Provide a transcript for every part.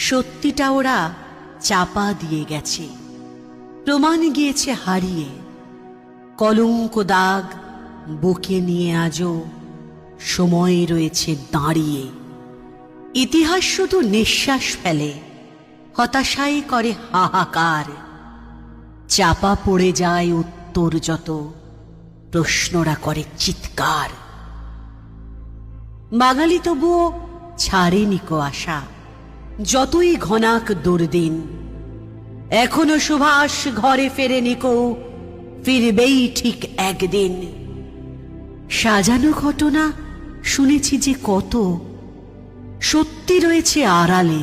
সত্যিটা ওরা চাপা দিয়ে গেছে, প্রমাণ গিয়েছে হারিয়ে। কলঙ্ক দাগ বুকে নিয়ে আজও সময় রয়েছে দাঁড়িয়ে। ইতিহাস শুধু নিঃশ্বাস ফেলে, হতাশাই করে হাহাকার। চাপা পড়ে যায় উত্তর যত, প্রশ্নরা করে চিৎকার। বাঙালি তবুও ছাড়েনি কো আশা, যতই ঘনাক দুর্দিন। এখনো সুভাষ ঘরে ফেরেনি কো, ফিরবেই ঠিক একদিন। সাজানো ঘটনা শুনেছি যে কত, সত্যি রয়েছে আড়ালে।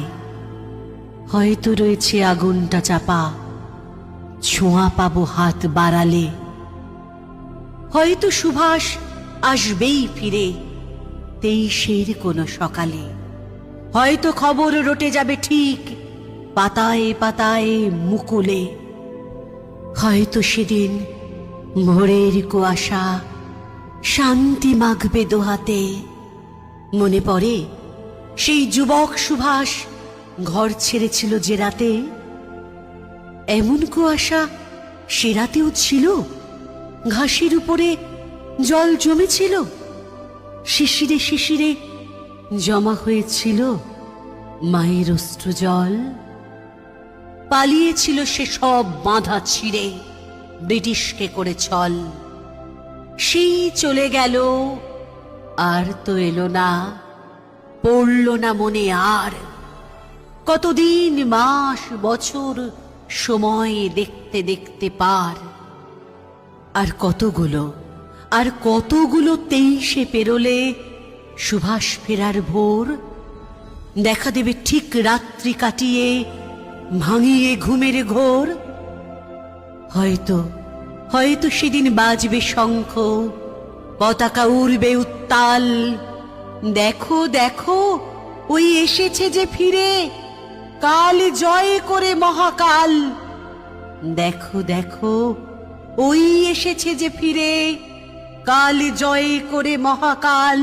হয়তো রয়েছে আগুনটা চাপা, ছোঁয়া পাবো হাত বাড়ালে। হয়তো সুভাষ আসবেই ফিরে 23-এর কোনো সকালে। হয়তো খবর রটে যাবে ঠিক পাতায় পাতায় মুকুলে। হয়তো সেদিন ভোরের কুয়াশা শান্তি মাখবে দোহাতে। মনে পড়ে সেই যুবক সুভাষ ঘর ছেড়েছিল যে রাতে। এমন কুয়াশা সে রাতেও ছিল, ঘাসের উপরে জল জমেছিল। শিশিরে শিশিরে জমা হয়েছিল মায়ের অশ্রু জল। পালিয়েছিল সে সব বাঁধা ছিঁড়ে, ব্রিটিশকে করে ছল। সেই চলে গেল, আর তো এলো না, পড়ল না মনে আর। কতদিন মাস বছর সময় দেখতে দেখতে পার। আর কতগুলো 23-এ পেরোলে সুভাষ ফেরার ভোর। দেখা দেবে ঠিক রাত্রি কাটিয়ে, ভাঙিয়ে ঘুমের ঘোর। হয়তো সেদিন বাজবে শঙ্খ, পতাকা উড়বে উত্তাল। দেখো দেখো ওই এসেছে যে ফিরে, কাল জয় করে মহাকাল। দেখো দেখো ওই এসেছে যে ফিরে, কাল জয় করে মহাকাল।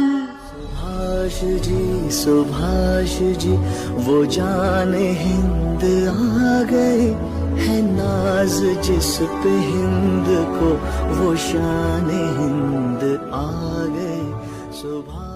सुभाष जी वो जाने हिंद आ गए, है नाज जिस पे हिंद को, वो शान हिंद आ गए। सुभाष